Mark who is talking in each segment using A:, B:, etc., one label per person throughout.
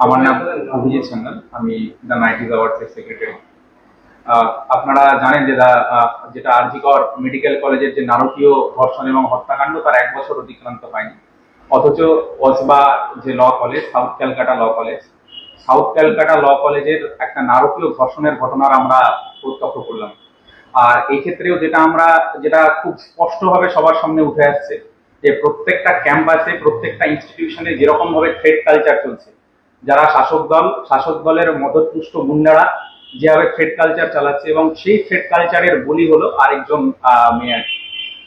A: আমার নাম অভিজিৎ সান্যাল, আমি দ্য 90s অ্যাওয়ার্ডস এর সেক্রেটারি। আপনারা জানেন যে যেটা আরজি কর মেডিকেল কলেজের যে নারকীয় ধর্ষণ এবং হত্যাকাণ্ড তার 1 বছর অতিক্রান্ত হয়নি, অথচ কসবা যে law college, south Calcutta law college, south Calcutta law কলেজের একটা নারকীয় ধর্ষণের ঘটনার আমরা প্রত্যক্ষ করলাম। আর এই ক্ষেত্রেও যেটা খুব স্পষ্টভাবে সবার সামনে উঠে আসছে যে প্রত্যেকটা ক্যাম্পাসে, প্রত্যেকটা ইনস্টিটিউশনে যেরকম ভাবে থ্রেড কালচার চলছে, যারা শাসক দলের মদতপুষ্ট গুন্ডারা যেভাবে থ্রেড কালচার চালাচ্ছে, এবং সেই থ্রেড কালচারের বলি হলো আরেকজন মেয়ার।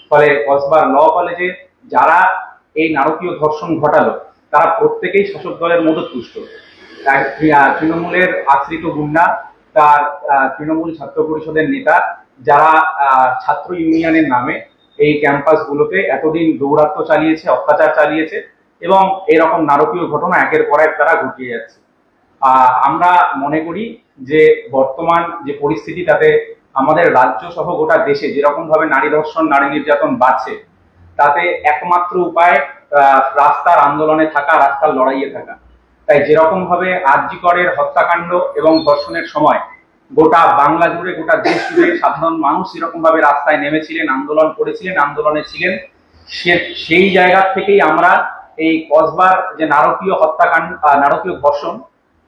A: ফলে কসবার ল কলেজে যারা এই নারকীয় ধর্ষণ ঘটালো তারা প্রত্যেকেই শাসক দলের মদতপুষ্ট। তৃণমূলের আশ্রিত গুন্ডা, তার তৃণমূল ছাত্র পরিষদের নেতা, যারা ছাত্র ইউনিয়নের নামে এই ক্যাম্পাসগুলোতে এতদিন দৌরাত্ম্য চালিয়েছে, অত্যাচার চালিয়েছে, এবং এরকম নারকীয় ঘটনা একের পর এক তারা ঘটিয়ে যাচ্ছে। আমরা মনে করি যে বর্তমান যে পরিস্থিতি, তাতে আমাদের রাজ্য সহ গোটা দেশে যেরকম ভাবে নারী ধর্ষণ, নারী নির্যাতন বাড়ছে, তাতে একমাত্র উপায় রাস্তার আন্দোলনে থাকা, রাস্তার লড়াইয়ে থাকা। তাই যেরকম ভাবে আরজি করের হত্যাকাণ্ড এবং ধর্ষণের সময় গোটা বাংলা জুড়ে, গোটা দেশ জুড়ে সাধারণ মানুষ এরকম ভাবে রাস্তায় নেমেছিলেন, আন্দোলন করেছিলেন, আন্দোলনে ছিলেন, সেই জায়গা থেকেই আমরা এই কসবার যে নারকীয় হত্যাকাণ্ড, নারকীয় ধর্ষণ,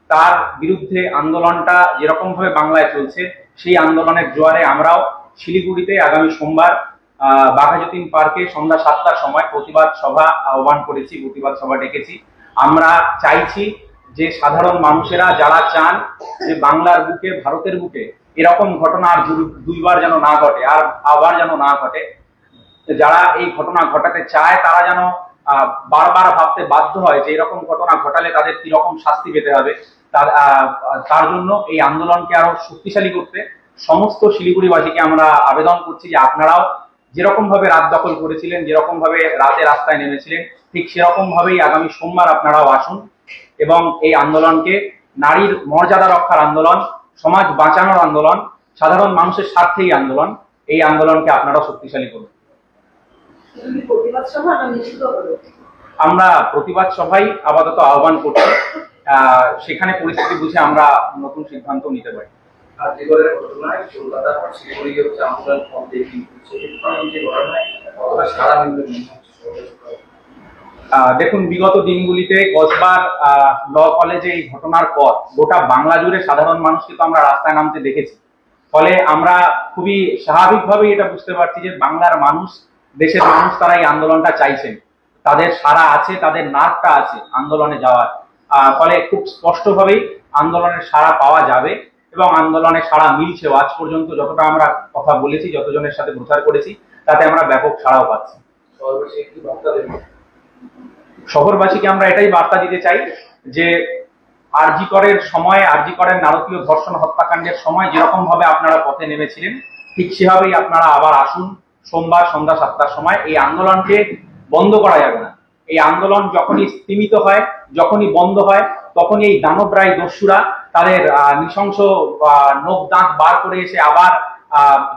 A: তার বিরুদ্ধে আন্দোলনটা যেরকম ভাবে বাংলায় চলছে, সেই আন্দোলনের জোয়ারে আমরাও শিলিগুড়িতে আগামী সোমবার বাঘাযতীন পার্কে সন্ধ্যা 7টার সময় প্রতিবাদ সভা আহ্বান করেছি, প্রতিবাদ সভা ডেকেছি। আমরা চাইছি যে সাধারণ মানুষেরা যারা চান যে বাংলার বুকে, ভারতের বুকে এরকম ঘটনা আর দুইবার যেন না ঘটে, আর আবার যেন না ঘটে, যারা এই ঘটনা ঘটাতে চায় তারা যেন বারবার ভাবতে বাধ্য হয় যে এরকম ঘটনা ঘটালে তাদের কিরকম শাস্তি পেতে হবে। তার জন্য এই আন্দোলনকে আরো শক্তিশালী করতে সমস্ত শিলিগুড়িবাসীকে আমরা আবেদন করছি যে আপনারাও যেরকম ভাবে রাত দখল করেছিলেন, যেরকম ভাবে রাতে রাস্তায় নেমেছিলেন, ঠিক সেরকম ভাবেই আগামী সোমবার আপনারাও আসুন এবং এই আন্দোলনকে নারীর মর্যাদা রক্ষার আন্দোলন, সমাজ বাঁচানোর আন্দোলন, সাধারণ মানুষের স্বার্থেই আন্দোলন, এই আন্দোলনকে আপনারাও শক্তিশালী করুন। আমরা প্রতিবাদ সভাই আপাতত আহ্বান করছি, সেখানে পরিস্থিতি বুঝে আমরা নতুন সিদ্ধান্ত নিতে পারি। দেখুন, বিগত দিনগুলিতে কসবার ল কলেজে এই ঘটনার পর গোটা বাংলা জুড়ে সাধারণ মানুষকে তো আমরা রাস্তায় নামতে দেখেছি। ফলে আমরা খুবই স্বাভাবিকভাবেই এটা বুঝতে পারছি যে বাংলার মানুষ, দেশের মানুষ, তারা এই আন্দোলনটা চাইছেন, তাদের সাড়া আছে, তাদের নার্ভটা আছে আন্দোলনে যাওয়ার। ফলে খুব স্পষ্টভাবেই আন্দোলনের সাড়া পাওয়া যাবে এবং আন্দোলনের সাড়া মিলছে। আজ পর্যন্ত যতটা আমরা কথা বলেছি, যতজনের সাথে প্রচার করেছি, তাতে আমরা ব্যাপক সাড়াও পাচ্ছি। শহরবাসীকে আমরা এটাই বার্তা দিতে চাই যে আরজি করের সময়, আরজি করের নারকীয় ধর্ষণ হত্যাকাণ্ডের সময় যেরকম ভাবে আপনারা পথে নেমেছিলেন, ঠিক সেভাবেই আপনারা আবার আসুন সোমবার সন্ধ্যা 7টার সময়। এই আন্দোলনকে বন্ধ করা যাবে না। এই আন্দোলন যখনই স্তীমিত হয়, যখনই বন্ধ হয়, তখনই এই দানবরায় দস্যুরা তাদের নৃশংস নখ দাঁত বার করে এসে আবার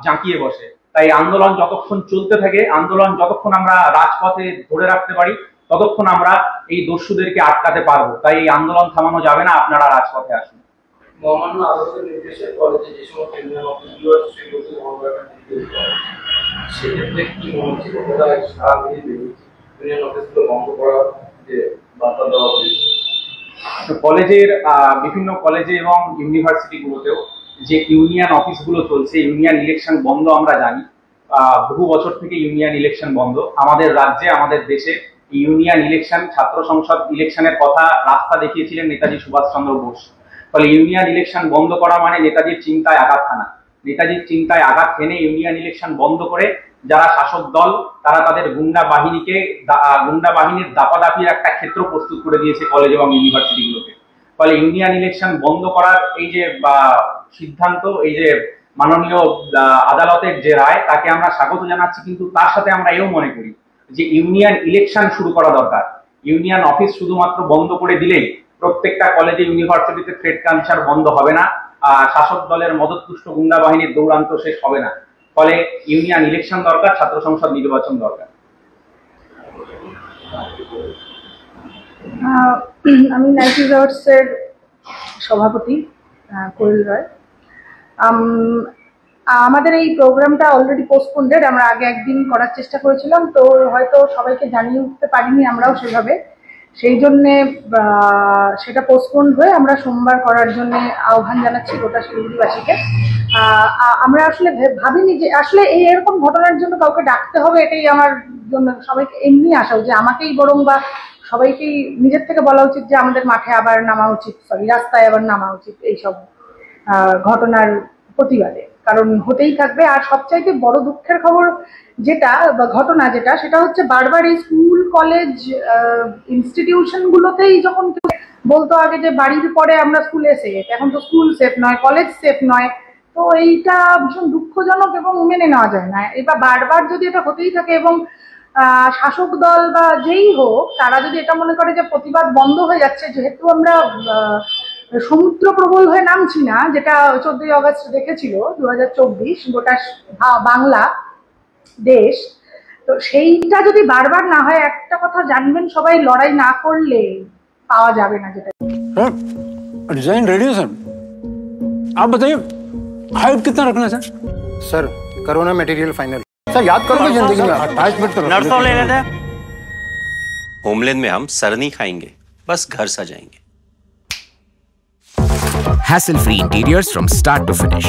A: জাঁকিয়ে বসে। তাই আন্দোলন যতক্ষণ চলতে থাকে, আন্দোলন যতক্ষণ আমরা রাজপথে ধরে রাখতে পারি, ততক্ষণ আমরা এই দস্যুদেরকে আটকাতে পারবো। তাই এই আন্দোলন থামানো যাবে না, আপনারা রাজপথে আসুন।
B: মহামান্য আদালতের নির্দেশে কলেজে যে সমস্ত ইউনিয়ন অফিসগুলো আছে সেগুলোকে বন্ধ রাখার নির্দেশ দেওয়া হয়। সেক্ষেত্রে কি মনে হচ্ছে সারা ইউনিয়ন অফিসগুলো বন্ধ করার যে বার্তা দেওয়া হয়েছে?
A: কলেজের বিভিন্ন কলেজে এবং ইউনিভার্সিটিগুলোতেও যে ইউনিয়ন অফিসগুলো চলছে, ইউনিয়ন ইলেকশন বন্ধ আমরা জানি। বহু বছর থেকে ইউনিয়ন ইলেকশন বন্ধ। আমাদের রাজ্যে, আমাদের দেশে ইউনিয়ন ইলেকশন, ছাত্র সংসদ ইলেকশনের কথা রাস্তা দেখিয়েছিলেন নেতাজি সুভাষচন্দ্র বোস। ফলে ইউনিয়ন ইলেকশন বন্ধ করা মানে নেতাজির চিন্তায় আঘাত হানা। নেতাজির চিন্তায় আঘাত হেনে ইউনিয়ন ইলেকশন বন্ধ করে যারা শাসক দল, তারা তাদের গুন্ডা বাহিনীর দাপাদাপির একটা ক্ষেত্র প্রস্তুত করে দিয়েছে কলেজ এবং ইউনিভার্সিটিগুলোকে। ফলে ইউনিয়ন ইলেকশন বন্ধ করার এই যে সিদ্ধান্ত, এই যে মাননীয় আদালতের যে রায়, তাকে আমরা স্বাগত জানাচ্ছি। কিন্তু তার সাথে আমরা এও মনে করি যে ইউনিয়ন ইলেকশন শুরু করা দরকার। ইউনিয়ন অফিস শুধুমাত্র বন্ধ করে দিলেই প্রত্যেকটা কলেজে, ইউনিভার্সিটিতে থ্রেড কালচার বন্ধ হবে না, শাসক দলের মদতপুষ্ট গুন্ডা বাহিনীর দৌরান্ত শেষ হবে না। ফলে ইউনিয়ন ইলেকশন দরকার, ছাত্র সংসদ নির্বাচন দরকার।
C: আমি নাইট রিসর্টসের সভাপতি কোয়েল রয়। আমাদের এই প্রোগ্রামটা অলরেডি পোস্টপোন্ডেড। আমরা আগে একদিন করার চেষ্টা করেছিলাম, তো হয়তো সবাইকে জানিয়ে উঠতে পারিনি আমরাও সেভাবে, সেই জন্যে সেটা পোস্টপোন্ড হয়ে আমরা সোমবার করার জন্য আহ্বান জানাচ্ছি গোটা শিলিগুড়িবাসীকে। আমরা আসলে ভাবিনি যে আসলে এই এরকম ঘটনার জন্য কাউকে ডাকতে হবে, এটাই আমার জন্য সবাইকে এমনি আসা যে আমাকেই বরং বা সবাইকেই নিজের থেকে বলা উচিত যে আমাদের মাঠে আবার নামা উচিত, রাস্তায় আবার নামা উচিত এইসব ঘটনার প্রতিবাদে, কারণ হতেই থাকবে। আর সবচাইতে বড় দুঃখের খবর যেটা বা ঘটনা যেটা, সেটা হচ্ছে বারবার এই স্কুল কলেজ ইনস্টিটিউশন গুলোতেই যখন কেউ বলতো আগে যে বাড়ির পরে আমরা স্কুলে সেফ, এখন তো স্কুল সেফ নয়, কলেজ সেফ নয়, তো এইটা ভীষণ দুঃখজনক এবং মেনে নেওয়া যায় না। এবার বারবার যদি এটা হতেই থাকে এবং শাসক দল বা যেই হোক তারা যদি এটা মনে করে যে প্রতিবাদ বন্ধ হয়ে যাচ্ছে, যেহেতু আমরা সমুদ্র প্রবল হয়ে নামছি না, যেটা 14ই আগস্ট দেখেছিল 2024 গোটা বাংলা দেশ, তো সেইটা যদি বারবার না হয়, একটা কথা জানবেন সবাই, লড়াই না করলে পাওয়া যাবে না। যেটা
D: डिजाइन रेडी है सर, आप बताइए हाइट कितना रखना है
E: सर? करो ना मटेरियल फाइनल। सर याद करोगे जिंदगी में 28 मिनट तो
F: नर्सों ले लेते हैं। होमलैंड में हम सर नहीं खाएंगे, बस घर सजाएंगे।
G: Hassle-free interiors from start to finish.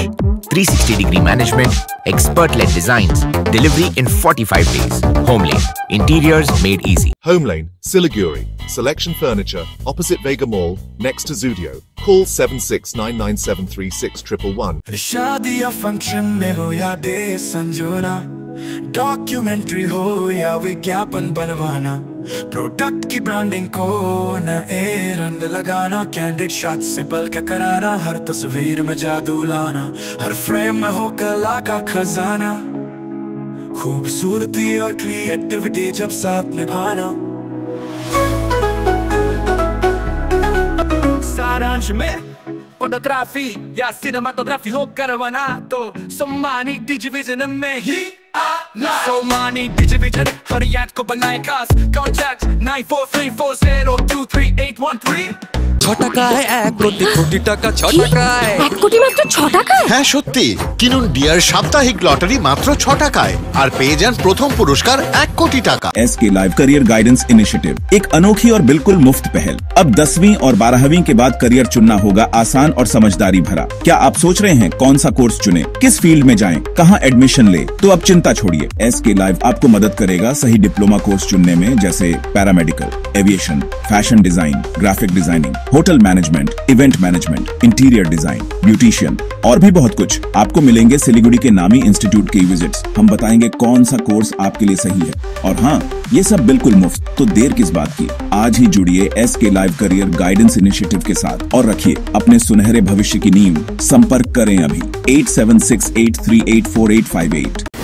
G: 360-degree management, expert-led designs, delivery in 45 days. Homelane, interiors made easy.
H: Homelane, Siliguri. Selection Furniture, opposite Vega Mall, next to Zudio. Call 7699736111.
I: शादी या फंक्शन में हो या दे संजोना, डॉक्यूमेंट्री हो या विज्ञापन बनवाना, प्रोडक्ट की ब्रांडिंग को न रंग लगाना, कैंडिड शॉट से बल्कि कराना, हर तस्वीर में जादू लाना, हर फ्रेम में हो कला का खजाना, खूबसूरती और क्रिएटिविटी जब साथ निभाना। सारांश में फोटोग्राफी या सिनेमाटोग्राफी हो करवाना, तो सम्मानी डिजिविजन में ही आना। सम्मानी डिजिविजन हर याद को बनाए खास। कॉन्टैक्ट 9434023813। 6 টাকায় 1 কোটি কোটি টাকা, 6 টাকায়
J: 1 কোটি মাত্র 6 টাকায়।
K: হ্যাঁ সত্যি, কিনুন ডিয়ার সাপ্তাহিক লটারি মাত্র 6 টাকায় আর পেয়ে যান প্রথম পুরস্কার 1 কোটি টাকা।
L: SK live career guidance initiative एक अनोखी और बिल्कुल मुफ्त पहल। अब 10वीं और 12वीं के बाद करियर चुनना होगा आसान और समझदारी भरा। क्या आप सोच रहे हैं कौन सा कोर्स चुने, किस फील्ड में जाएं, कहां एडमिशन ले? तो अब चिंता छोड़िए, एसके लाइव आपको मदद करेगा सही डिप्लोमा कोर्स चुनने में, जैसे paramedical, aviation, fashion design, graphic designing, hotel management, event management, interior design, beautician और भी बहुत कुछ। आपको मिलेंगे सिलीगुड़ी के नामी इंस्टीट्यूट की विजिट्स। हम बताएंगे कौन सा कोर्स आपके लिए सही है, और हाँ, ये सब बिल्कुल मुफ्त। तो देर किस बात की, आज ही जुड़िए SK live career guidance initiative के साथ और रखिए अपने सुनहरे भविष्य की नींव। संपर्क करें अभी 8768384858।